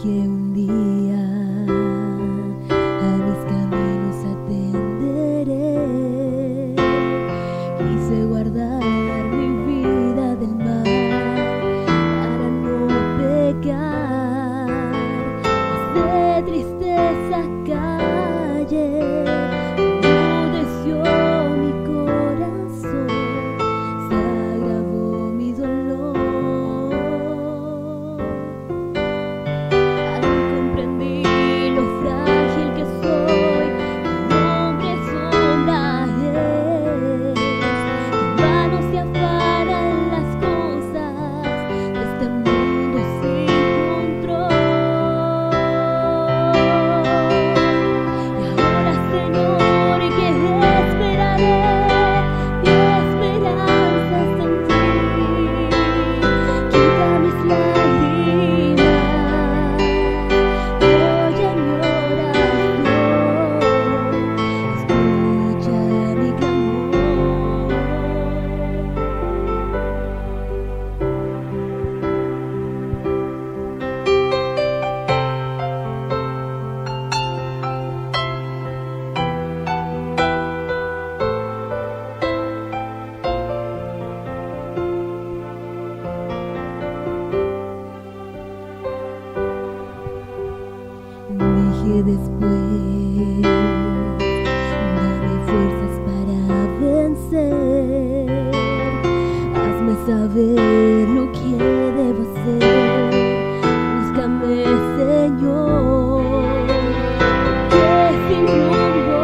un día a mis caminos atenderé. Quise guardar mi vida del mal para no pecar. De tristeza callé, enmudeció mi corazón, se agravó mi dolor. Al comprendí lo frágil que soy, mi nombre sombra es. En vano se afanan las cosas de este mundo sin control. Y ahora, Señor, que esperaré, mi esperanza está en ti. Quita mis lágrimas, oye mi oración, escucha mi clamor. Dije después, dame fuerzas para vencer. Hazme saber lo que debo hacer. Búscame, Señor, que sin rumbo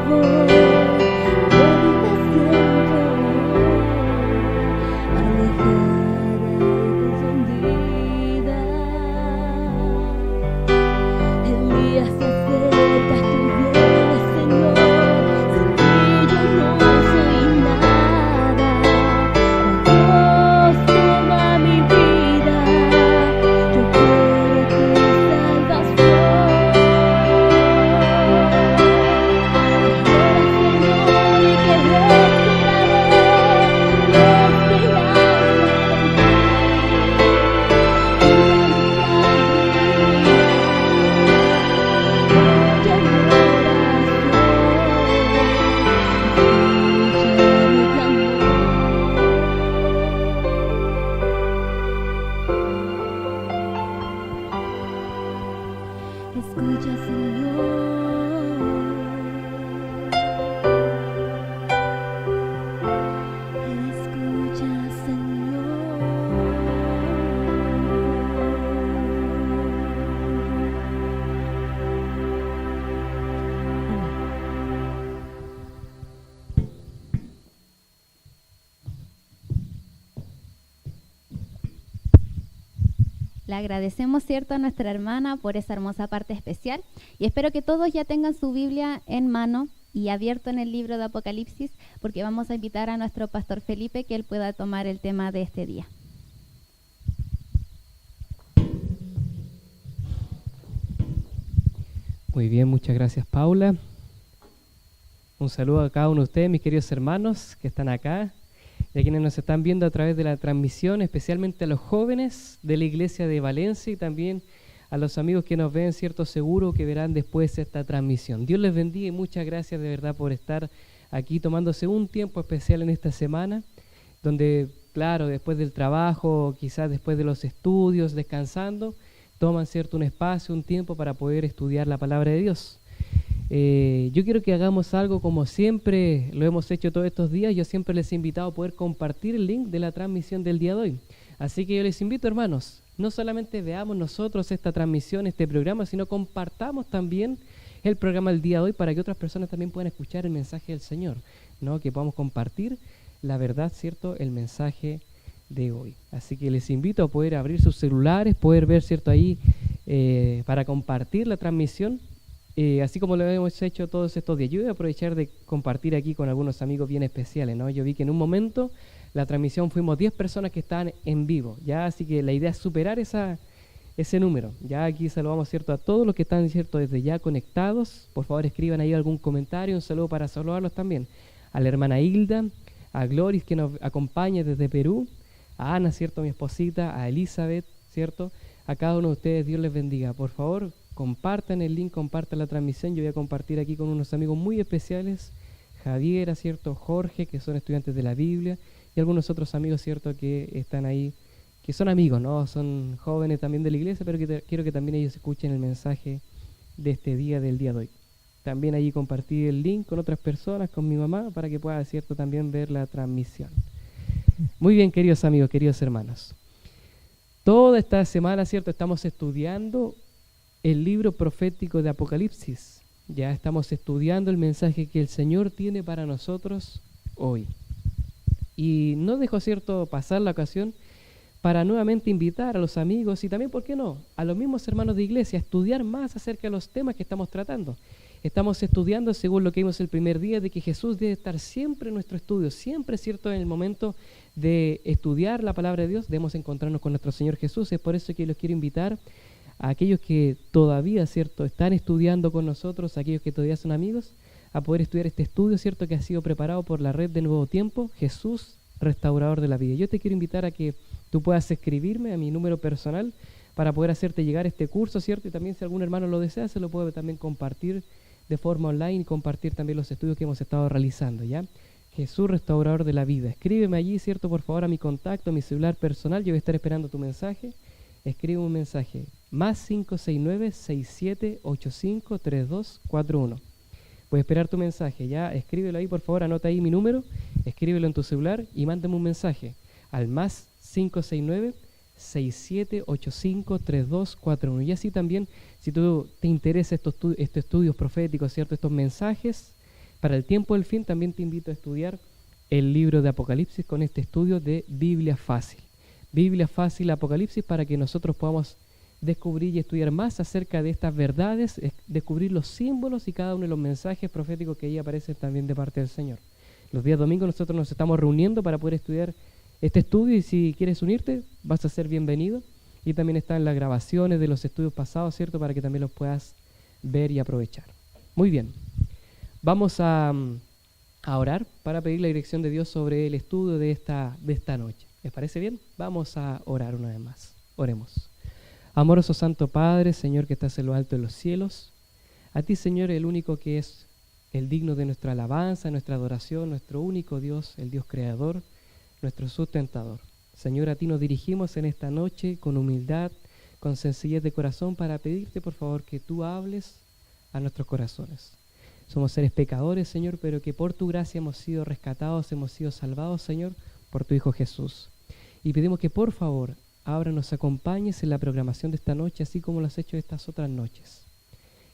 voy. ¿Dónde siento? Alejada y confundida. El día se acerca, tú vienes, Señor. Sin ti yo no soy nada. Oh Dios, toma mi vida. Yo quiero tu salvación. Ahora, Señor, que esperaré, mi esperanza en escucha, Señor. Escucha, Señor. Le agradecemos, ¿cierto?, a nuestra hermana por esa hermosa parte especial y espero que todos ya tengan su Biblia en mano y abierto en el libro de Apocalipsis, porque vamos a invitar a nuestro pastor Felipe que él pueda tomar el tema de este día. Muy bien, muchas gracias, Paula. Un saludo a cada uno de ustedes, mis queridos hermanos que están acá y a quienes nos están viendo a través de la transmisión, especialmente a los jóvenes de la iglesia de Valencia y también a los amigos que nos ven, cierto, seguro que verán después esta transmisión. Dios les bendiga y muchas gracias de verdad por estar aquí tomándose un tiempo especial en esta semana, donde, claro, después del trabajo, quizás después de los estudios, descansando, toman, cierto, un espacio, un tiempo para poder estudiar la palabra de Dios. Yo quiero que hagamos algo como siempre lo hemos hecho todos estos días. Yo siempre les he invitado a poder compartir el link de la transmisión del día de hoy. Así que yo les invito, hermanos, no solamente veamos nosotros esta transmisión, este programa, sino compartamos también el programa del día de hoy para que otras personas también puedan escuchar el mensaje del Señor, ¿no? Que podamos compartir la verdad, ¿cierto?, el mensaje de hoy. Así que les invito a poder abrir sus celulares, poder ver, ¿cierto?, ahí para compartir la transmisión. Así como lo hemos hecho todos estos días. Yo voy a aprovechar de compartir aquí con algunos amigos bien especiales, ¿no? Yo vi que en un momento la transmisión fuimos 10 personas que estaban en vivo, ¿ya? Así que la idea es superar ese número. Ya aquí saludamos, ¿cierto?, a todos los que están, ¿cierto?, desde ya conectados. Por favor, escriban ahí algún comentario, un saludo para saludarlos también. A la hermana Hilda, a Gloris, que nos acompaña desde Perú, a Ana, ¿cierto?, mi esposita, a Elizabeth, ¿cierto?, A cada uno de ustedes Dios les bendiga. Por favor, compartan el link, compartan la transmisión. Yo voy a compartir aquí con unos amigos muy especiales, Javier, ¿cierto? Jorge, que son estudiantes de la Biblia, y algunos otros amigos, ¿cierto? Que están ahí, que son amigos, ¿no? Son jóvenes también de la iglesia, pero quiero que también ellos escuchen el mensaje de este día, del día de hoy. También allí compartí el link con otras personas, con mi mamá, para que pueda, ¿cierto?, también ver la transmisión. Muy bien, queridos amigos, queridos hermanos. Toda esta semana, ¿cierto?, estamos estudiando el libro profético de Apocalipsis. Ya estamos estudiando el mensaje que el Señor tiene para nosotros hoy. Y no dejo, ¿cierto?, pasar la ocasión para nuevamente invitar a los amigos y también, ¿por qué no?, a los mismos hermanos de iglesia a estudiar más acerca de los temas que estamos tratando. Estamos estudiando, según lo que vimos el primer día, de que Jesús debe estar siempre en nuestro estudio, siempre, ¿cierto?, en el momento de estudiar la palabra de Dios, debemos encontrarnos con nuestro Señor Jesús. Es por eso que los quiero invitar a aquellos que todavía, ¿cierto?, están estudiando con nosotros, a aquellos que todavía son amigos, a poder estudiar este estudio, ¿cierto?, que ha sido preparado por la red de Nuevo Tiempo, Jesús, Restaurador de la Vida. Yo te quiero invitar a que tú puedas escribirme a mi número personal para poder hacerte llegar este curso, ¿cierto? Y también si algún hermano lo desea, se lo puede también compartir de forma online y compartir también los estudios que hemos estado realizando, ¿ya? Jesús, Restaurador de la Vida. Escríbeme allí, ¿cierto?, por favor, a mi contacto, a mi celular personal. Yo voy a estar esperando tu mensaje. Escribe un mensaje, más 569-6785-3241. Voy a esperar tu mensaje, ya, escríbelo ahí, por favor, anota ahí mi número, escríbelo en tu celular y mándame un mensaje al más 569-6785-3241. Y así también, si tú te interesa estos estudios proféticos, ¿cierto?, estos mensajes, para el tiempo del fin, también te invito a estudiar el libro de Apocalipsis con este estudio de Biblia Fácil. Biblia Fácil Apocalipsis, para que nosotros podamos descubrir y estudiar más acerca de estas verdades, descubrir los símbolos y cada uno de los mensajes proféticos que ahí aparecen también de parte del Señor. Los días domingos nosotros nos estamos reuniendo para poder estudiar este estudio, y si quieres unirte, vas a ser bienvenido. Y también están las grabaciones de los estudios pasados, ¿cierto?, para que también los puedas ver y aprovechar. Muy bien. Vamos a orar para pedir la dirección de Dios sobre el estudio de esta noche. ¿Les parece bien? Vamos a orar una vez más. Oremos. Amoroso Santo Padre, Señor, que estás en lo alto de los cielos, a ti, Señor, el único que es el digno de nuestra alabanza, nuestra adoración, nuestro único Dios, el Dios creador, nuestro sustentador. Señor, a ti nos dirigimos en esta noche con humildad, con sencillez de corazón, para pedirte, por favor, que tú hables a nuestros corazones. Somos seres pecadores, Señor, pero que por tu gracia hemos sido rescatados, hemos sido salvados, Señor, por tu Hijo Jesús. Y pedimos que, por favor, ahora nos acompañes en la programación de esta noche, así como lo has hecho estas otras noches.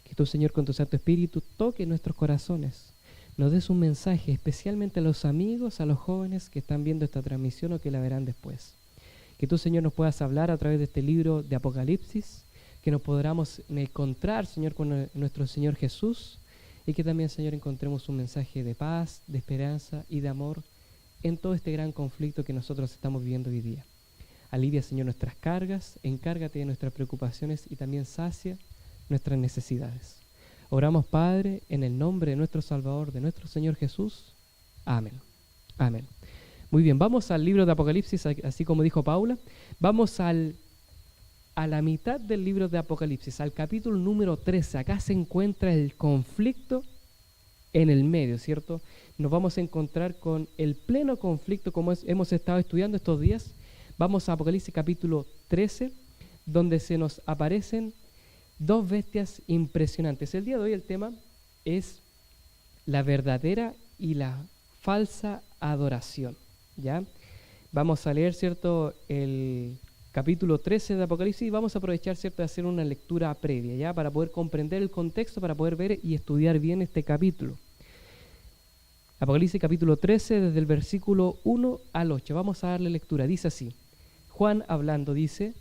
Que tú, Señor, con tu Santo Espíritu, toque nuestros corazones, nos des un mensaje, especialmente a los amigos, a los jóvenes que están viendo esta transmisión o que la verán después. Que tú, Señor, nos puedas hablar a través de este libro de Apocalipsis, que nos podamos encontrar, Señor, con nuestro Señor Jesús, y que también, Señor, encontremos un mensaje de paz, de esperanza y de amor en todo este gran conflicto que nosotros estamos viviendo hoy día. Alivia, Señor, nuestras cargas, encárgate de nuestras preocupaciones y también sacia nuestras necesidades. Oramos, Padre, en el nombre de nuestro Salvador, de nuestro Señor Jesús. Amén. Amén. Muy bien, vamos al libro de Apocalipsis, así como dijo Paula. Vamos a la mitad del libro de Apocalipsis, al capítulo número 13. Acá se encuentra el conflicto en el medio, ¿cierto? Nos vamos a encontrar con el pleno conflicto, como hemos estado estudiando estos días. Vamos a Apocalipsis capítulo 13, donde se nos aparecen dos bestias impresionantes. El día de hoy el tema es la verdadera y la falsa adoración, ¿ya? Vamos a leer, ¿cierto?, el capítulo 13 de Apocalipsis, y vamos a aprovechar, ¿cierto?, de hacer una lectura previa, ¿ya?, para poder comprender el contexto, para poder ver y estudiar bien este capítulo. Apocalipsis capítulo 13, desde el versículo 1 al 8. Vamos a darle lectura. Dice así: Juan hablando dice: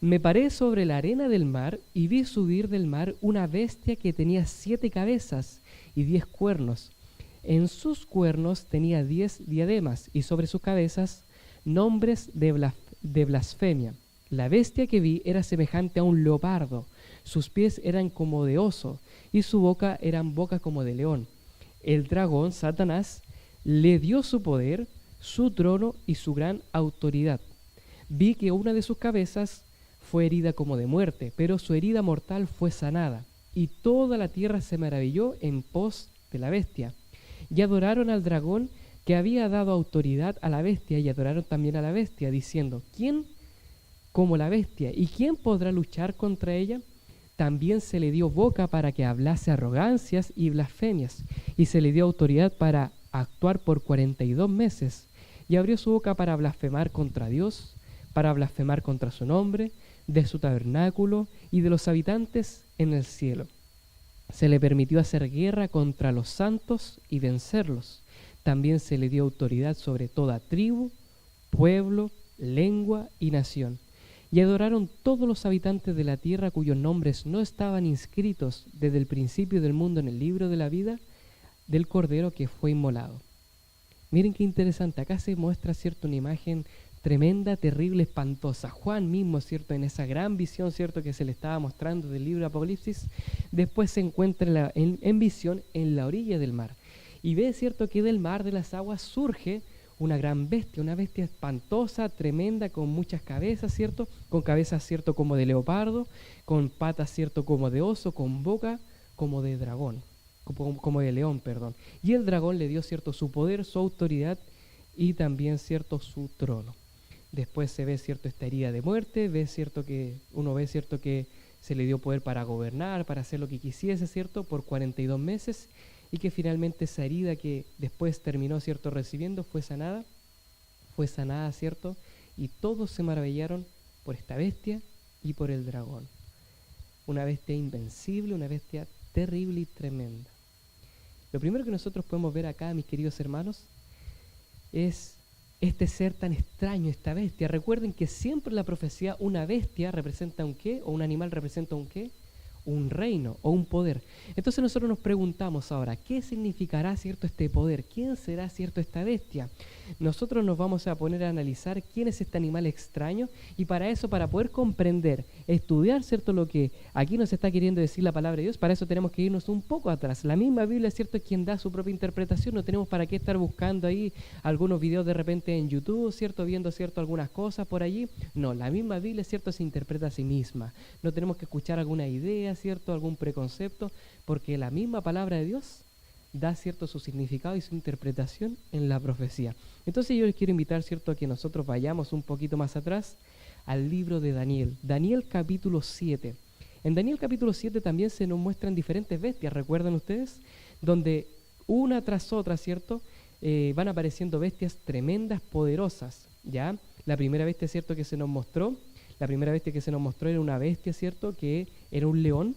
Me paré sobre la arena del mar y vi subir del mar una bestia que tenía 7 cabezas y 10 cuernos. En sus cuernos tenía 10 diademas y sobre sus cabezas nombres de blasfemia. La bestia que vi era semejante a un leopardo, sus pies eran como de oso y su boca eran boca como de león. El dragón, Satanás, le dio su poder, su trono y su gran autoridad. Vi que una de sus cabezas fue herida como de muerte, pero su herida mortal fue sanada, y toda la tierra se maravilló en pos de la bestia. Y adoraron al dragón que había dado autoridad a la bestia, y adoraron también a la bestia, diciendo: ¿quién como la bestia? ¿Y quién podrá luchar contra ella? También se le dio boca para que hablase arrogancias y blasfemias, y se le dio autoridad para actuar por 42 meses, y abrió su boca para blasfemar contra Dios, para blasfemar contra su nombre, de su tabernáculo y de los habitantes en el cielo. Se le permitió hacer guerra contra los santos y vencerlos. También se le dio autoridad sobre toda tribu, pueblo, lengua y nación. Y adoraron todos los habitantes de la tierra cuyos nombres no estaban inscritos desde el principio del mundo en el libro de la vida del Cordero que fue inmolado. Miren qué interesante, acá se muestra, ¿cierto?, una imagen tremenda, terrible, espantosa. Juan mismo, ¿cierto?, en esa gran visión, ¿cierto?, que se le estaba mostrando del libro de Apocalipsis, después se encuentra en visión en la orilla del mar. Y ve, ¿cierto?, que del mar, de las aguas, surge una gran bestia, una bestia espantosa, tremenda, con muchas cabezas, ¿cierto?, con cabezas, ¿cierto?, como de leopardo, con patas, ¿cierto?, como de oso, con boca como de dragón, como de león, perdón. Y el dragón le dio, ¿cierto?, su poder, su autoridad y también, ¿cierto?, su trono. Después se ve, ¿cierto?, esta herida de muerte, uno ve, ¿cierto?, que se le dio poder para gobernar, para hacer lo que quisiese, ¿cierto?, por 42 meses, y que finalmente esa herida que después terminó, ¿cierto?, recibiendo fue sanada, ¿cierto?, y todos se maravillaron por esta bestia y por el dragón. Una bestia invencible, una bestia terrible y tremenda. Lo primero que nosotros podemos ver acá, mis queridos hermanos, es este ser tan extraño, esta bestia. Recuerden que siempre en la profecía una bestia representa un qué, o un animal representa un qué, un reino o un poder. Entonces nosotros nos preguntamos ahora, ¿qué significará, ¿cierto?, este poder? ¿Quién será, ¿cierto?, esta bestia? Nosotros nos vamos a poner a analizar quién es este animal extraño, y para eso, para poder comprender, estudiar, ¿cierto?, lo que aquí nos está queriendo decir la palabra de Dios, para eso tenemos que irnos un poco atrás. La misma Biblia, ¿cierto?, es quien da su propia interpretación. No tenemos para qué estar buscando ahí algunos videos de repente en YouTube, ¿cierto?, viendo, ¿cierto?, algunas cosas por allí. No, la misma Biblia, ¿cierto?, se interpreta a sí misma. No tenemos que escuchar alguna idea, ¿cierto?, algún preconcepto, porque la misma palabra de Dios da, ¿cierto?, su significado y su interpretación en la profecía. Entonces yo les quiero invitar, ¿cierto?, a que nosotros vayamos un poquito más atrás al libro de Daniel. Daniel capítulo 7. En Daniel capítulo 7 también se nos muestran diferentes bestias, ¿recuerdan ustedes? Donde una tras otra, ¿cierto?, van apareciendo bestias tremendas, poderosas, ¿ya? La primera bestia, ¿cierto?, que se nos mostró era una bestia, ¿cierto?, que era un león,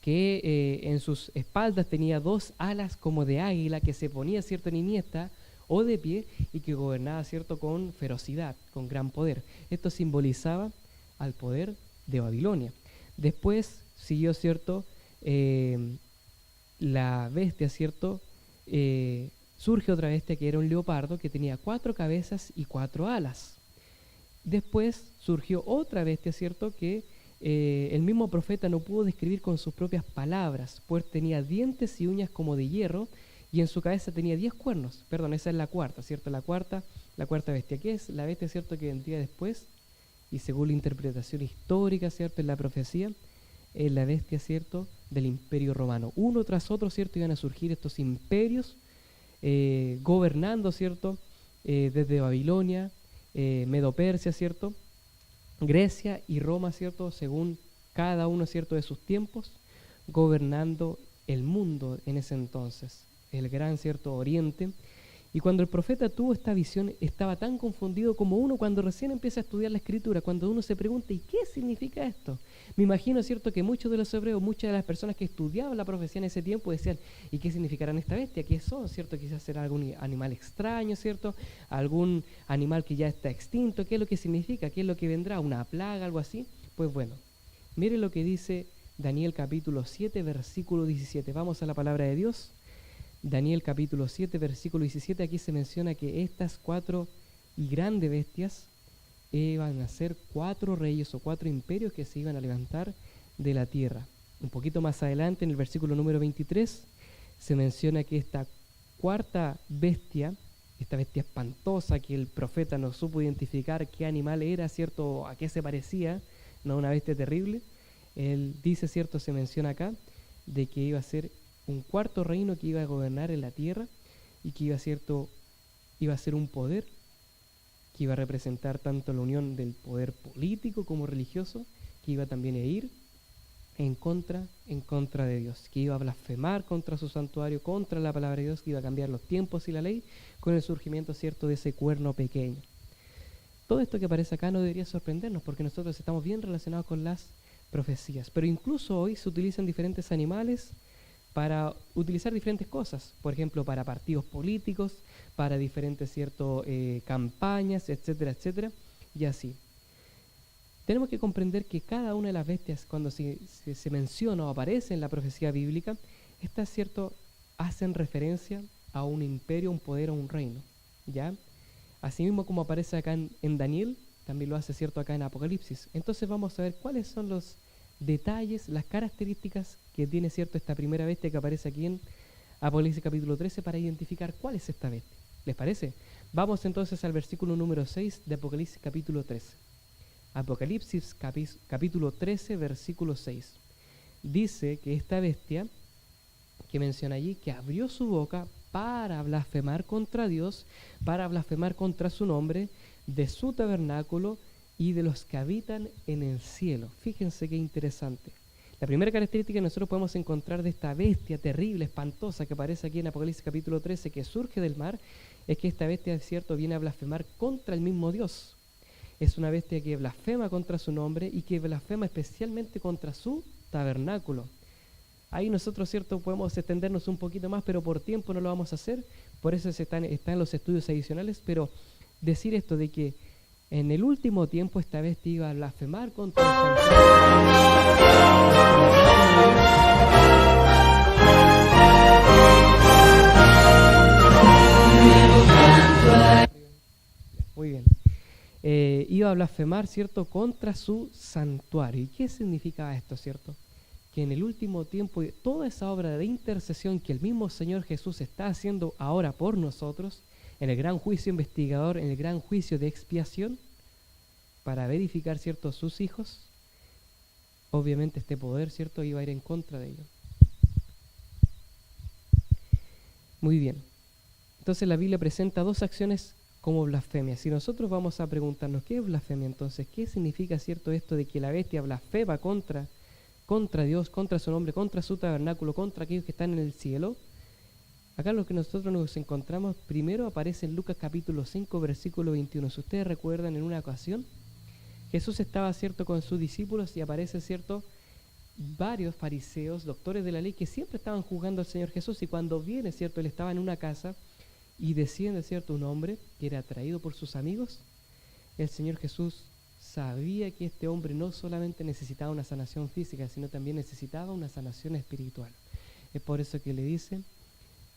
que en sus espaldas tenía 2 alas como de águila, que se ponía, ¿cierto?, en iniesta o de pie, y que gobernaba, ¿cierto?, con ferocidad, con gran poder. Esto simbolizaba al poder de Babilonia. Después siguió, ¿cierto?, la bestia, ¿cierto?, surge otra bestia que era un leopardo, que tenía 4 cabezas y 4 alas. Después surgió otra bestia, ¿cierto?, que el mismo profeta no pudo describir con sus propias palabras, pues tenía dientes y uñas como de hierro, y en su cabeza tenía 10 cuernos. Perdón, esa es la cuarta, ¿cierto? La cuarta bestia. ¿Qué es? La bestia, ¿cierto?, que vendría después, y según la interpretación histórica, ¿cierto?, en la profecía, es la bestia, ¿cierto?, del Imperio Romano. Uno tras otro, ¿cierto?, iban a surgir estos imperios gobernando, ¿cierto?, desde Babilonia, Medo-Persia, ¿cierto?, Grecia y Roma, ¿cierto?, según cada uno, ¿cierto?, de sus tiempos, gobernando el mundo en ese entonces, el gran, ¿cierto?, Oriente. Y cuando el profeta tuvo esta visión, estaba tan confundido como uno cuando recién empieza a estudiar la Escritura, cuando uno se pregunta, ¿y qué significa esto? Me imagino, ¿cierto?, que muchos de los hebreos, muchas de las personas que estudiaban la profecía en ese tiempo decían, ¿y qué significarán esta bestia? ¿Qué son? ¿Cierto? Quizás será algún animal extraño, ¿cierto? Algún animal que ya está extinto. ¿Qué es lo que significa? ¿Qué es lo que vendrá? ¿Una plaga? ¿Algo así? Pues bueno, mire lo que dice Daniel capítulo 7, versículo 17. Vamos a la palabra de Dios. Daniel capítulo 7, versículo 17, aquí se menciona que estas 4 y grandes bestias iban a ser 4 reyes o 4 imperios que se iban a levantar de la tierra. Un poquito más adelante, en el versículo número 23, se menciona que esta cuarta bestia, esta bestia espantosa que el profeta no supo identificar qué animal era, ¿cierto?, a qué se parecía, no una bestia terrible. Él dice, cierto, se menciona acá, de que iba a ser un cuarto reino que iba a gobernar en la tierra y que iba a ser un poder que iba a representar tanto la unión del poder político como religioso, que iba también a ir en contra de Dios, que iba a blasfemar contra su santuario, contra la palabra de Dios, que iba a cambiar los tiempos y la ley con el surgimiento, cierto, de ese cuerno pequeño. Todo esto que aparece acá no debería sorprendernos porque nosotros estamos bien relacionados con las profecías, pero incluso hoy se utilizan diferentes animales para utilizar diferentes cosas, por ejemplo, para partidos políticos, para diferentes campañas, etcétera, etcétera, y así. Tenemos que comprender que cada una de las bestias, cuando se menciona o aparece en la profecía bíblica, estas, hacen referencia a un imperio, un poder o un reino, ¿ya? Asimismo como aparece acá en Daniel, también lo hace, acá en Apocalipsis. Entonces vamos a ver cuáles son los detalles, las características que tiene, esta primera bestia que aparece aquí en Apocalipsis capítulo 13 para identificar cuál es esta bestia. ¿Les parece? Vamos entonces al versículo número 6 de Apocalipsis capítulo 13. Apocalipsis capítulo 13, versículo 6. Dice que esta bestia que menciona allí, que abrió su boca para blasfemar contra Dios, para blasfemar contra su nombre, de su tabernáculo y de los que habitan en el cielo. Fíjense qué interesante. La primera característica que nosotros podemos encontrar de esta bestia terrible, espantosa, que aparece aquí en Apocalipsis capítulo 13, que surge del mar, es que esta bestia, viene a blasfemar contra el mismo Dios. Es una bestia que blasfema contra su nombre y que blasfema especialmente contra su tabernáculo. Ahí nosotros, podemos extendernos un poquito más, pero por tiempo no lo vamos a hacer, por eso están los estudios adicionales, pero decir esto de que en el último tiempo esta bestia iba a blasfemar contra el santuario. Muy bien. Iba a blasfemar, contra su santuario. ¿Y qué significaba esto, Que en el último tiempo toda esa obra de intercesión que el mismo Señor Jesús está haciendo ahora por nosotros, en el gran juicio investigador, en el gran juicio de expiación, para verificar, sus hijos, obviamente este poder, iba a ir en contra de ellos. Muy bien. Entonces la Biblia presenta dos acciones como blasfemia. Si nosotros vamos a preguntarnos qué es blasfemia, entonces, ¿qué significa, esto de que la bestia blasfema contra Dios, contra su nombre, contra su tabernáculo, contra aquellos que están en el cielo? Acá lo que nosotros nos encontramos, primero aparece en Lucas capítulo 5, versículo 21. Si ustedes recuerdan, en una ocasión, Jesús estaba, con sus discípulos y aparece, varios fariseos, doctores de la ley, que siempre estaban juzgando al Señor Jesús, y cuando viene, Él estaba en una casa y desciende, un hombre que era atraído por sus amigos. El Señor Jesús sabía que este hombre no solamente necesitaba una sanación física, sino también necesitaba una sanación espiritual. Es por eso que le dice: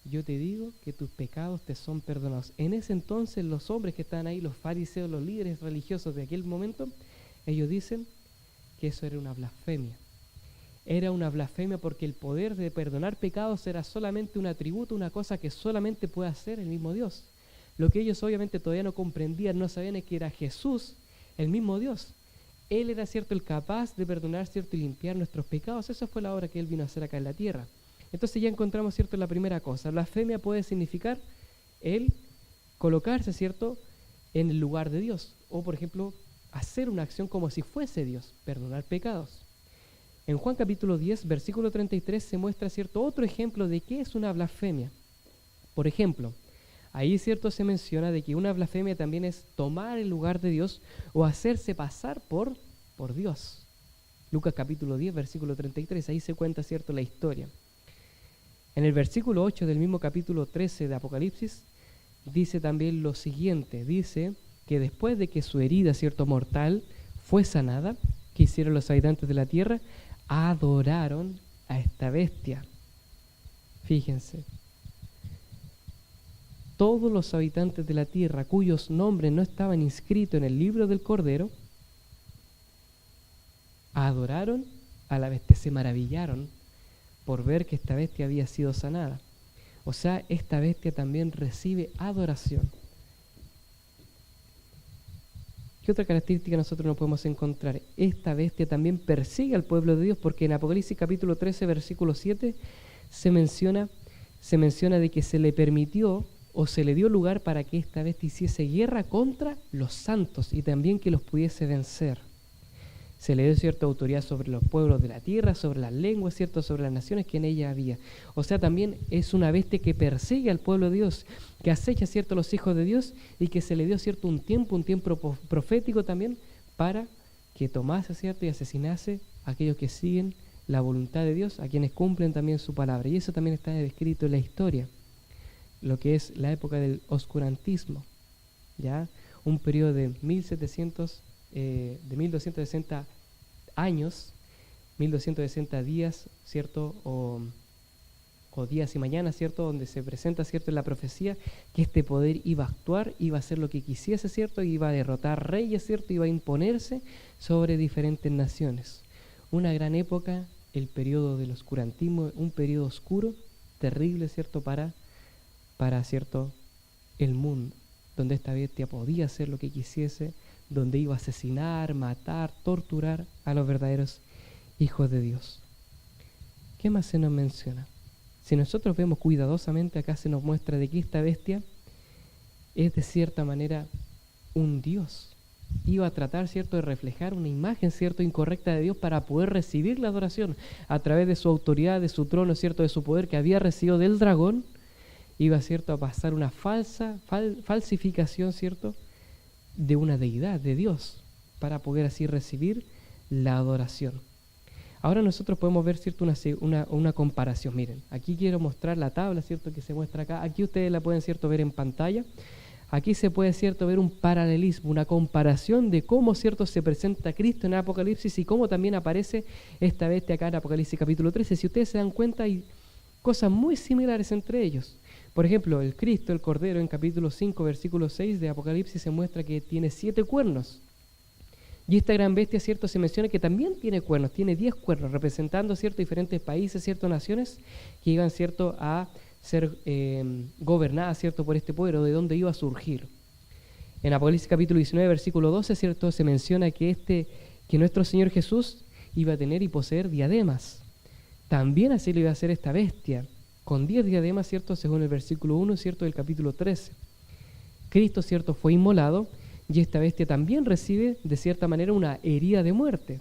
yo te digo que tus pecados te son perdonados. En ese entonces los hombres que estaban ahí, los fariseos, los líderes religiosos de aquel momento, ellos dicen que eso era una blasfemia. Era una blasfemia porque el poder de perdonar pecados era solamente un atributo, una cosa que solamente puede hacer el mismo Dios. Lo que ellos obviamente todavía no comprendían, no sabían, es que era Jesús, el mismo Dios. Él era, el capaz de perdonar, y limpiar nuestros pecados. Esa fue la obra que Él vino a hacer acá en la tierra. Entonces ya encontramos, la primera cosa. Blasfemia puede significar el colocarse, en el lugar de Dios. O, por ejemplo, hacer una acción como si fuese Dios, perdonar pecados. En Juan capítulo 10, versículo 33, se muestra, otro ejemplo de qué es una blasfemia. Por ejemplo, ahí, se menciona de que una blasfemia también es tomar el lugar de Dios o hacerse pasar por Dios. Lucas capítulo 10, versículo 33, ahí se cuenta, la historia. En el versículo 8 del mismo capítulo 13 de Apocalipsis, dice también lo siguiente. Dice que después de que su herida, mortal, fue sanada, ¿qué hicieron los habitantes de la tierra? Adoraron a esta bestia. Fíjense. Todos los habitantes de la tierra cuyos nombres no estaban inscritos en el libro del Cordero, adoraron a la bestia, se maravillaron por ver que esta bestia había sido sanada. O sea, esta bestia también recibe adoración. ¿Qué otra característica nosotros nos podemos encontrar? Esta bestia también persigue al pueblo de Dios, porque en Apocalipsis capítulo 13, versículo 7, se menciona de que se le permitió o se le dio lugar para que esta bestia hiciese guerra contra los santos y también que los pudiese vencer. Se le dio cierta autoridad sobre los pueblos de la tierra, sobre las lenguas, ¿cierto? Sobre las naciones que en ella había. O sea, también es una bestia que persigue al pueblo de Dios, que acecha, ¿cierto?, a los hijos de Dios, y que se le dio, ¿cierto?, un tiempo profético también para que tomase, ¿cierto?, y asesinase a aquellos que siguen la voluntad de Dios, a quienes cumplen también su palabra. Y eso también está descrito en la historia, lo que es la época del oscurantismo, ¿ya? Un periodo de 1260 años, 1260 días, ¿cierto? O días y mañanas, ¿cierto? Donde se presenta, ¿cierto?, en la profecía que este poder iba a actuar, iba a hacer lo que quisiese, ¿cierto? Iba a derrotar reyes, ¿cierto? Iba a imponerse sobre diferentes naciones. Una gran época, el periodo del oscurantismo, un periodo oscuro, terrible, ¿cierto? Para ¿cierto?, el mundo, donde esta bestia podía hacer lo que quisiese, donde iba a asesinar, matar, torturar a los verdaderos hijos de Dios. ¿Qué más se nos menciona? Si nosotros vemos cuidadosamente, acá se nos muestra de que esta bestia es de cierta manera un Dios. Iba a tratar, ¿cierto?, de reflejar una imagen, ¿cierto?, incorrecta de Dios para poder recibir la adoración a través de su autoridad, de su trono, ¿cierto?, de su poder que había recibido del dragón. Iba, ¿cierto?, a pasar una falsificación, ¿cierto?, de una deidad, de Dios, para poder así recibir la adoración. Ahora nosotros podemos ver, ¿cierto?, una comparación. Miren, aquí quiero mostrar la tabla, ¿cierto?, que se muestra acá. Aquí ustedes la pueden, ¿cierto?, ver en pantalla. Aquí se puede, ¿cierto?, ver un paralelismo, una comparación de cómo, ¿cierto?, se presenta Cristo en Apocalipsis y cómo también aparece esta bestia acá en Apocalipsis capítulo 13. Si ustedes se dan cuenta, hay cosas muy similares entre ellos. Por ejemplo, el Cristo, el Cordero, en capítulo 5, versículo 6 de Apocalipsis se muestra que tiene 7 cuernos. Y esta gran bestia, ¿cierto?, se menciona que también tiene cuernos, tiene 10 cuernos, representando, ¿cierto?, diferentes países, ¿cierto?, naciones que iban, ¿cierto?, a ser gobernadas, ¿cierto?, por este poder, o de dónde iba a surgir. En Apocalipsis capítulo 19, versículo 12, ¿cierto?, se menciona que nuestro Señor Jesús iba a tener y poseer diademas. También así lo iba a hacer esta bestia, con 10 diademas, ¿cierto?, según el versículo 1, ¿cierto?, del capítulo 13. Cristo, ¿cierto?, fue inmolado, y esta bestia también recibe, de cierta manera, una herida de muerte.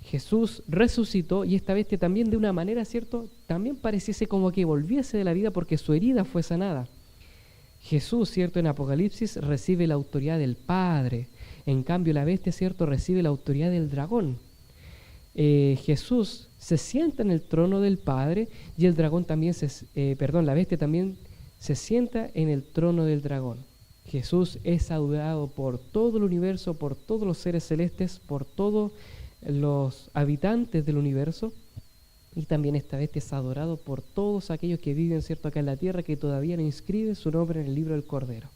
Jesús resucitó, y esta bestia también, de una manera, ¿cierto?, también pareciese como que volviese de la vida porque su herida fue sanada. Jesús, ¿cierto?, en Apocalipsis recibe la autoridad del Padre. En cambio, la bestia, ¿cierto?, recibe la autoridad del dragón. Jesús se sienta en el trono del Padre y el dragón también la bestia también se sienta en el trono del dragón. Jesús es adorado por todo el universo, por todos los seres celestes, por todos los habitantes del universo, y también esta bestia es adorado por todos aquellos que viven, ¿cierto?, acá en la tierra, que todavía no inscribe su nombre en el libro del Cordero.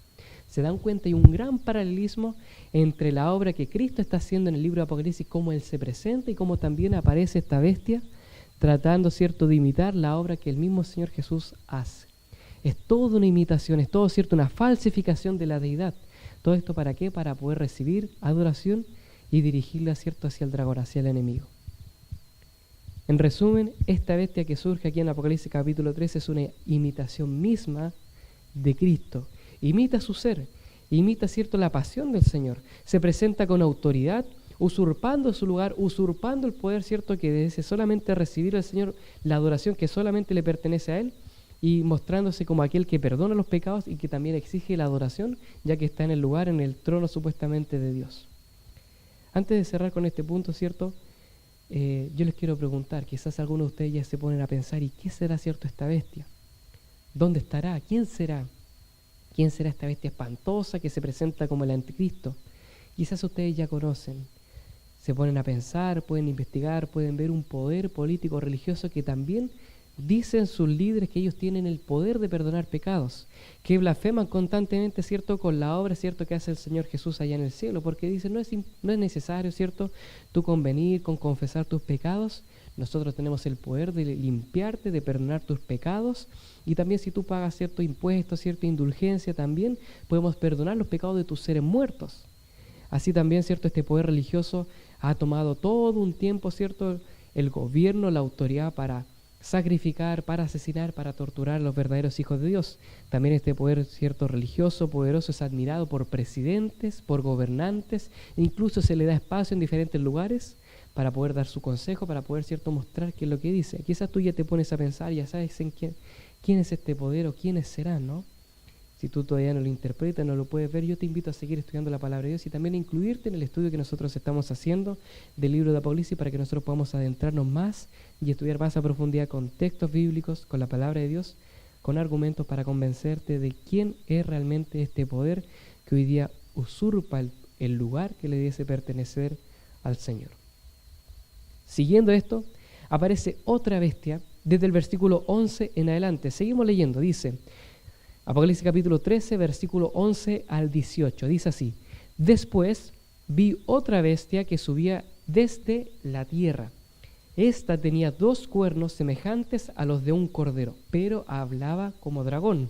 Se dan cuenta, hay un gran paralelismo entre la obra que Cristo está haciendo en el libro de Apocalipsis, cómo Él se presenta y cómo también aparece esta bestia tratando, ¿cierto?, de imitar la obra que el mismo Señor Jesús hace. Es toda una imitación, es todo, ¿cierto?, una falsificación de la deidad. ¿Todo esto para qué? Para poder recibir adoración y dirigirla, ¿cierto?, hacia el dragón, hacia el enemigo. En resumen, esta bestia que surge aquí en Apocalipsis capítulo 13 es una imitación misma de Cristo. Imita su ser, imita, ¿cierto?, la pasión del Señor. Se presenta con autoridad, usurpando su lugar, usurpando el poder, ¿cierto?, que desea solamente recibir al Señor la adoración que solamente le pertenece a Él, y mostrándose como aquel que perdona los pecados y que también exige la adoración, ya que está en el lugar, en el trono supuestamente de Dios. Antes de cerrar con este punto, ¿cierto?, yo les quiero preguntar, quizás algunos de ustedes ya se ponen a pensar, ¿y qué será, ¿cierto?, esta bestia? ¿Dónde estará? ¿Quién será? ¿Quién será esta bestia espantosa que se presenta como el anticristo? Quizás ustedes ya conocen. Se ponen a pensar, pueden investigar, pueden ver un poder político religioso que también dicen sus líderes que ellos tienen el poder de perdonar pecados, que blasfeman constantemente, ¿cierto?, con la obra, ¿cierto?, que hace el Señor Jesús allá en el cielo, porque dicen, no es necesario, ¿cierto?, tú convenir con confesar tus pecados. Nosotros tenemos el poder de limpiarte, de perdonar tus pecados, y también si tú pagas cierto impuesto, cierta indulgencia, también podemos perdonar los pecados de tus seres muertos. Así también, ¿cierto?, este poder religioso ha tomado todo un tiempo, ¿cierto?, el gobierno, la autoridad para sacrificar, para asesinar, para torturar a los verdaderos hijos de Dios. También este poder, ¿cierto?, religioso, poderoso, es admirado por presidentes, por gobernantes, e incluso se le da espacio en diferentes lugares para poder dar su consejo, para poder, ¿cierto?, mostrar qué es lo que dice. Quizás tú ya te pones a pensar, ya sabes en quién es este poder o quiénes serán, ¿no? Si tú todavía no lo interpretas, no lo puedes ver, yo te invito a seguir estudiando la palabra de Dios y también a incluirte en el estudio que nosotros estamos haciendo del libro de Apocalipsis para que nosotros podamos adentrarnos más y estudiar más a profundidad con textos bíblicos, con la palabra de Dios, con argumentos para convencerte de quién es realmente este poder que hoy día usurpa el lugar que le diese pertenecer al Señor. Siguiendo esto, aparece otra bestia desde el versículo 11 en adelante. Seguimos leyendo, dice Apocalipsis capítulo 13, versículo 11 al 18. Dice así: Después vi otra bestia que subía desde la tierra. Esta tenía 2 cuernos semejantes a los de un cordero, pero hablaba como dragón.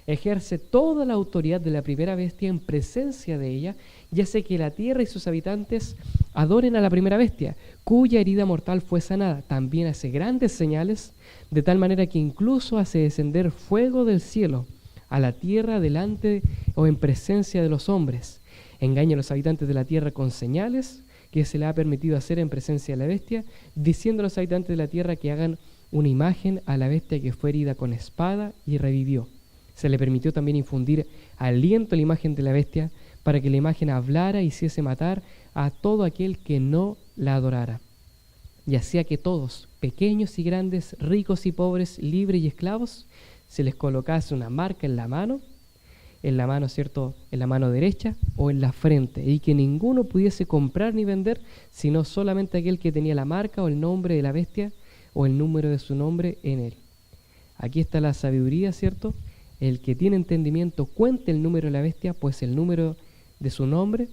Ejerce toda la autoridad de la primera bestia en presencia de ella y hace que la tierra y sus habitantes adoren a la primera bestia, cuya herida mortal fue sanada. También hace grandes señales, de tal manera que incluso hace descender fuego del cielo a la tierra delante o en presencia de los hombres. Engaña a los habitantes de la tierra con señales que se le ha permitido hacer en presencia de la bestia, diciendo a los habitantes de la tierra que hagan una imagen a la bestia que fue herida con espada y revivió. Se le permitió también infundir aliento a la imagen de la bestia para que la imagen hablara y hiciese matar a todo aquel que no la adorara. Y hacía que todos, pequeños y grandes, ricos y pobres, libres y esclavos, se les colocase una marca en la mano, ¿cierto?, en la mano derecha o en la frente, y que ninguno pudiese comprar ni vender, sino solamente aquel que tenía la marca o el nombre de la bestia o el número de su nombre en él. Aquí está la sabiduría, ¿cierto? El que tiene entendimiento cuente el número de la bestia, pues el número de su nombre,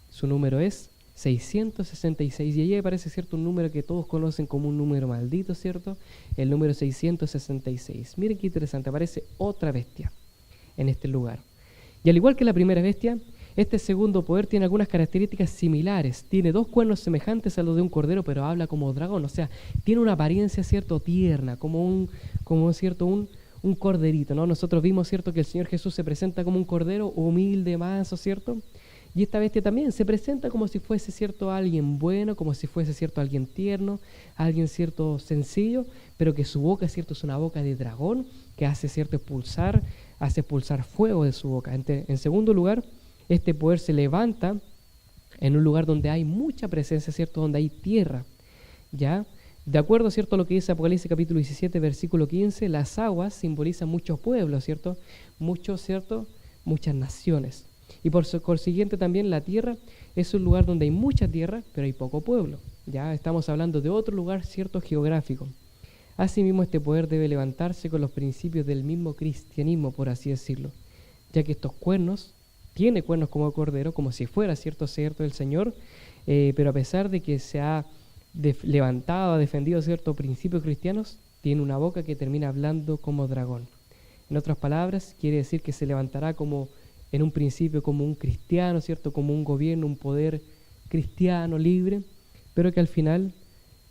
su número es 666, y ahí aparece, ¿cierto?, un número que todos conocen como un número maldito, ¿cierto? El número 666. Miren qué interesante, aparece otra bestia en este lugar. Y al igual que la primera bestia, este segundo poder tiene algunas características similares. Tiene 2 cuernos semejantes a los de un cordero, pero habla como dragón, o sea, tiene una apariencia, ¿cierto?, tierna, como un corderito, ¿no? Nosotros vimos, ¿cierto?, que el Señor Jesús se presenta como un cordero humilde, manso, ¿cierto? Y esta bestia también se presenta como si fuese, ¿cierto?, alguien bueno, como si fuese, ¿cierto?, alguien tierno, alguien, ¿cierto?, sencillo, pero que su boca, ¿cierto?, es una boca de dragón que hace, ¿cierto?, hace expulsar fuego de su boca. En segundo lugar, este poder se levanta en un lugar donde hay mucha presencia, ¿cierto?, donde hay tierra, ¿ya? De acuerdo, ¿cierto?, a lo que dice Apocalipsis capítulo 17, versículo 15, las aguas simbolizan muchos pueblos, ¿cierto?, muchas naciones. Y por consiguiente también la tierra es un lugar donde hay mucha tierra, pero hay poco pueblo. Ya estamos hablando de otro lugar, ¿cierto?, geográfico. Asimismo, este poder debe levantarse con los principios del mismo cristianismo, por así decirlo, ya que estos cuernos, tiene cuernos como cordero, como si fuera, ¿cierto?, el Señor, pero a pesar de que se ha levantado, ha defendido ciertos principios cristianos, tiene una boca que termina hablando como dragón. En otras palabras, quiere decir que se levantará como en un principio como un cristiano, ¿cierto?, como un gobierno, un poder cristiano, libre, pero que al final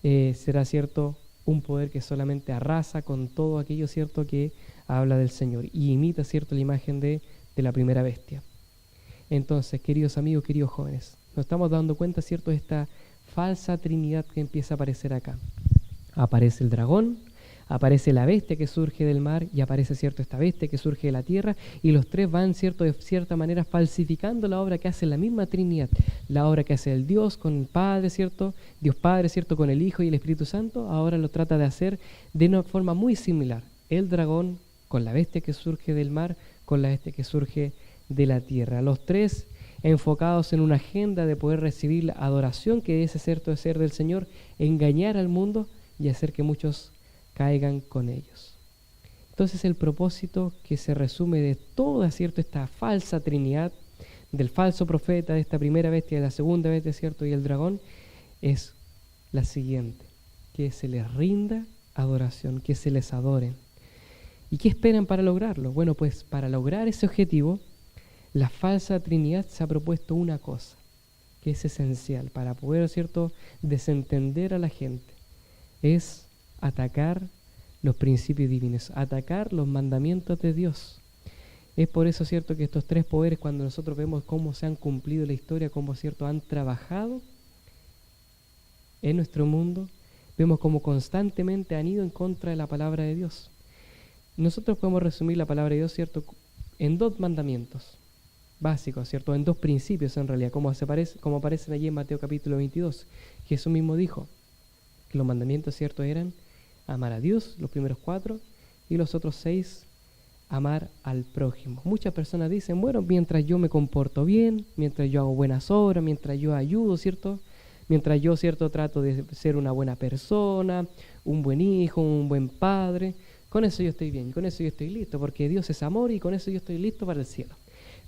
será, ¿cierto?, un poder que solamente arrasa con todo aquello, ¿cierto?, que habla del Señor y imita, ¿cierto?, la imagen de la primera bestia. Entonces, queridos amigos, queridos jóvenes, nos estamos dando cuenta, ¿cierto?, de esta falsa trinidad que empieza a aparecer acá. Aparece el dragón, aparece la bestia que surge del mar y aparece, ¿cierto?, esta bestia que surge de la tierra, y los tres van, ¿cierto?, de cierta manera falsificando la obra que hace la misma Trinidad, la obra que hace el Dios con el Padre, ¿cierto?, Dios Padre, ¿cierto?, con el Hijo y el Espíritu Santo, ahora lo trata de hacer de una forma muy similar. El dragón con la bestia que surge del mar, con la bestia que surge de la tierra. Los tres enfocados en una agenda de poder recibir la adoración que es cierto ser del Señor, engañar al mundo y hacer que muchos caigan con ellos. Entonces el propósito que se resume de toda, ¿cierto?, esta falsa trinidad, del falso profeta, de esta primera bestia, de la segunda bestia, ¿cierto?, y el dragón, es la siguiente: que se les rinda adoración, que se les adoren. ¿Y qué esperan para lograrlo? Bueno, pues para lograr ese objetivo, la falsa trinidad se ha propuesto una cosa, que es esencial para poder, ¿cierto?, desentender a la gente, es atacar los principios divinos, atacar los mandamientos de Dios. Es por eso, ¿cierto?, que estos tres poderes, cuando nosotros vemos cómo se han cumplido la historia, cómo, ¿cierto?, han trabajado en nuestro mundo, vemos cómo constantemente han ido en contra de la palabra de Dios. Nosotros podemos resumir la palabra de Dios, ¿cierto?, en dos mandamientos básicos, ¿cierto?, en dos principios en realidad, como aparecen allí en Mateo capítulo 22. Jesús mismo dijo que los mandamientos, ¿cierto?, eran amar a Dios, los primeros 4, y los otros 6, amar al prójimo. Muchas personas dicen, bueno, mientras yo me comporto bien, mientras yo hago buenas obras, mientras yo ayudo, ¿cierto?, mientras yo, ¿cierto?, trato de ser una buena persona, un buen hijo, un buen padre, con eso yo estoy bien, con eso yo estoy listo, porque Dios es amor y con eso yo estoy listo para el cielo.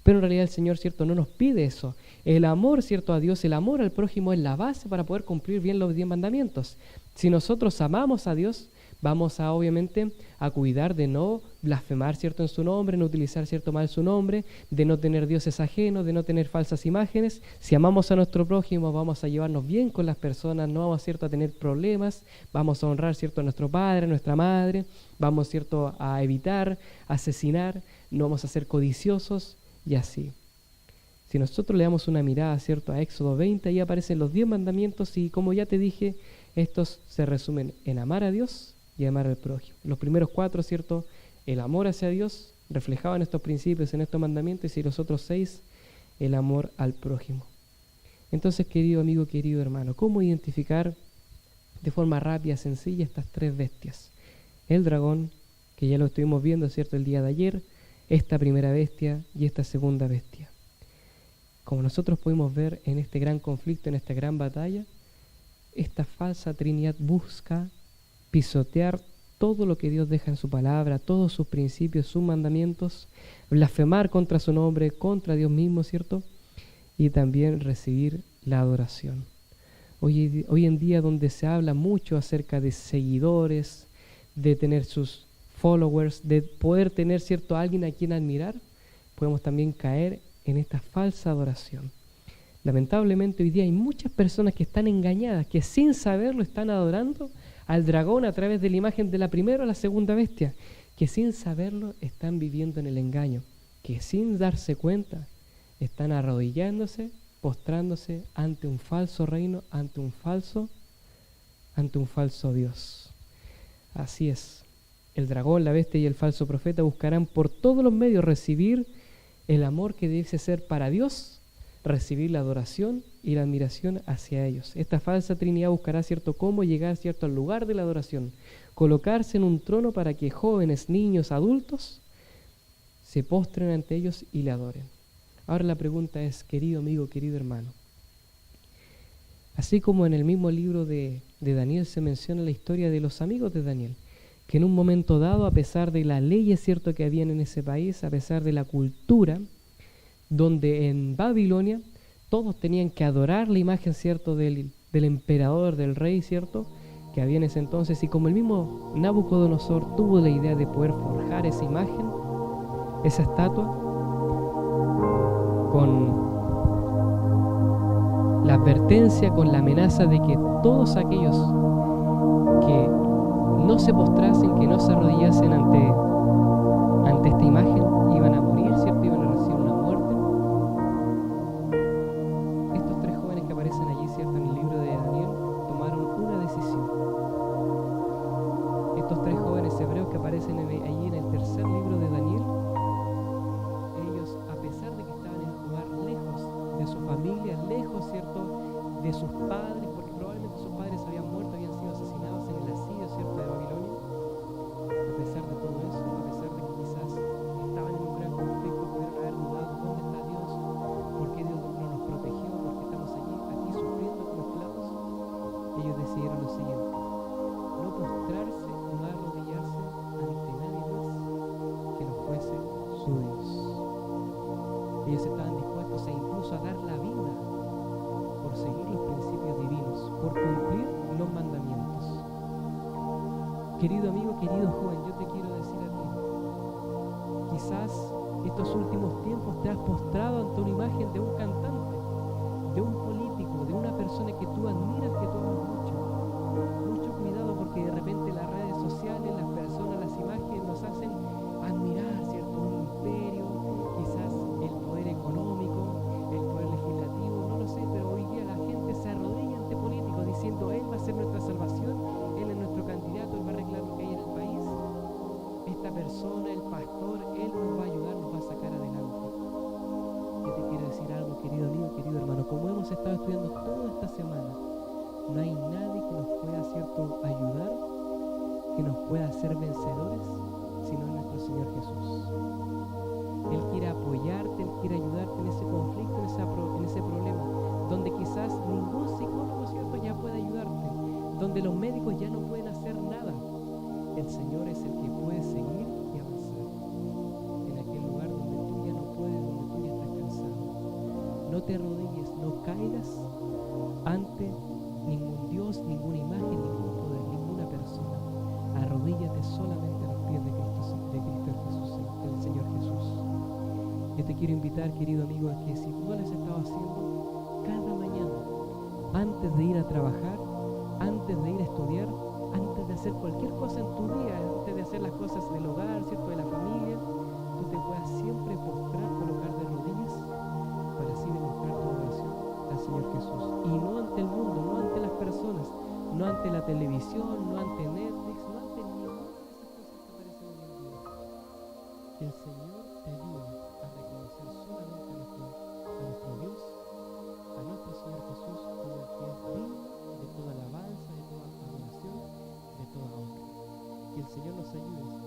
Pero en realidad el Señor, ¿cierto?, no nos pide eso. El amor, ¿cierto?, a Dios, el amor al prójimo es la base para poder cumplir bien los 10 mandamientos. Si nosotros amamos a Dios, vamos a, obviamente, a cuidar de no blasfemar, ¿cierto?, en su nombre, no utilizar, ¿cierto?, mal su nombre, de no tener dioses ajenos, de no tener falsas imágenes. Si amamos a nuestro prójimo, vamos a llevarnos bien con las personas, no vamos, ¿cierto?, a tener problemas, vamos a honrar, ¿cierto?, a nuestro padre, a nuestra madre, vamos, ¿cierto?, a evitar asesinar, no vamos a ser codiciosos y así. Si nosotros le damos una mirada, ¿cierto?, a Éxodo 20, ahí aparecen los 10 mandamientos y, como ya te dije, estos se resumen en amar a Dios y amar al prójimo. Los primeros 4, ¿cierto?, el amor hacia Dios, reflejado en estos principios, en estos mandamientos, y los otros 6, el amor al prójimo. Entonces, querido amigo, querido hermano, ¿cómo identificar de forma rápida, sencilla, estas 3 bestias? El dragón, que ya lo estuvimos viendo, ¿cierto?, el día de ayer, esta primera bestia y esta segunda bestia. Como nosotros pudimos ver en este gran conflicto, en esta gran batalla, esta falsa Trinidad busca pisotear todo lo que Dios deja en su palabra, todos sus principios, sus mandamientos, blasfemar contra su nombre, contra Dios mismo, ¿cierto? Y también recibir la adoración. Hoy en día, donde se habla mucho acerca de seguidores, de tener sus followers, de poder tener, ¿cierto?, a alguien a quien admirar, podemos también caer en esta falsa adoración. Lamentablemente hoy día hay muchas personas que están engañadas, que sin saberlo están adorando al dragón a través de la imagen de la primera o la segunda bestia, que sin saberlo están viviendo en el engaño, que sin darse cuenta están arrodillándose, postrándose ante un falso reino, ante un falso Dios. Así es. El dragón, la bestia y el falso profeta buscarán por todos los medios recibir el amor que debe ser para Dios, recibir la adoración y la admiración hacia ellos. Esta falsa Trinidad buscará, ¿cierto?, cómo llegar, ¿cierto?, al lugar de la adoración, colocarse en un trono para que jóvenes, niños, adultos se postren ante ellos y le adoren. Ahora la pregunta es, querido amigo, querido hermano, así como en el mismo libro de Daniel se menciona la historia de los amigos de Daniel, que en un momento dado, a pesar de las leyes, ¿cierto?, que habían en ese país, a pesar de la cultura, donde en Babilonia todos tenían que adorar la imagen, ¿cierto?, del emperador, del rey, ¿cierto?, que había en ese entonces, y como el mismo Nabucodonosor tuvo la idea de poder forjar esa imagen, esa estatua, con la advertencia, con la amenaza de que todos aquellos que no se postrasen, que no se arrodillasen ante esta imagen, iban a morir, ¿cierto?, iban a recibir una muerte. Estos 3 jóvenes que aparecen allí, ¿cierto?, en el libro de Daniel, tomaron una decisión. Estos 3 jóvenes hebreos que aparecen allí en el tercer libro de Daniel, ellos, a pesar de que estaban en un lugar lejos de su familia, lejos, ¿cierto?, de sus padres, porque probablemente sus padres habían muerto, habían sido asesinados en el asedio, ¿cierto?, de Babilonia. A pesar de todo eso, a pesar de que quizás estaban en un gran conflicto, pudieron haber dudado, ¿dónde está Dios? ¿Por qué Dios no nos protegió? ¿Por qué estamos aquí sufriendo como esclavos? Ellos decidieron lo siguiente: no postrarse, no arrodillarse ante nadie más que no fuese su Dios. Ellos estaban dispuestos a incluso a dar la vida por seguir los principios divinos, por cumplir los mandamientos. Querido amigo, querido joven, yo te quiero decir a ti, quizás estos últimos tiempos te has postrado ante una imagen de un cantante, de un político, persona que tú admiras, que tú amas mucho. Mucho cuidado porque de repente las redes sociales, las personas, las imágenes nos hacen admirar, ¿cierto? Un imperio, quizás el poder económico, el poder legislativo, no lo sé, pero hoy día la gente se arrodilla ante políticos diciendo Él va a ser nuestra salvación, Él es nuestro candidato, Él va a arreglar lo que hay en el país. Esta persona, el pastor, Él nos va a ayudar, nos va a sacar adelante. Yo te quiero decir algo, querido amigo, querido hermano, como hemos estado estudiando toda esta semana, no hay nadie que nos pueda, ¿cierto?, ayudar, que nos pueda hacer vencedores, sino nuestro Señor Jesús. Él quiere apoyarte, Él quiere ayudarte en ese conflicto, en ese problema, donde quizás ningún psicólogo, ¿cierto?, ya puede ayudarte, donde los médicos ya no pueden hacer nada. El Señor es el que puede seguir y avanzar en aquel lugar donde tú ya no puedes, donde tú ya estás cansado. No te arrodilles, no caigas ante ningún Dios, ninguna imagen, ningún poder, ninguna persona. Arrodíllate solamente a los pies de Cristo Jesús, del Señor Jesús. Yo te quiero invitar, querido amigo, a que si tú lo has estado haciendo cada mañana, antes de ir a trabajar, antes de ir a estudiar, antes de hacer cualquier cosa en tu día, antes de hacer las cosas del hogar, ¿cierto?, de la familia, tú te puedas siempre postrar, colocar de rodillas, para así demostrar tu oración al Señor Jesús. Y no ante el mundo, no ante las personas, no ante la televisión, no ante Netflix, no ante ninguna de esas cosas que aparecen hoy en día. Que el Señor te ayude a reconocer solamente a nuestro Dios, a nuestro Señor Jesús, como el que es digno de toda alabanza, de toda adoración, de toda honra. Que el Señor nos ayude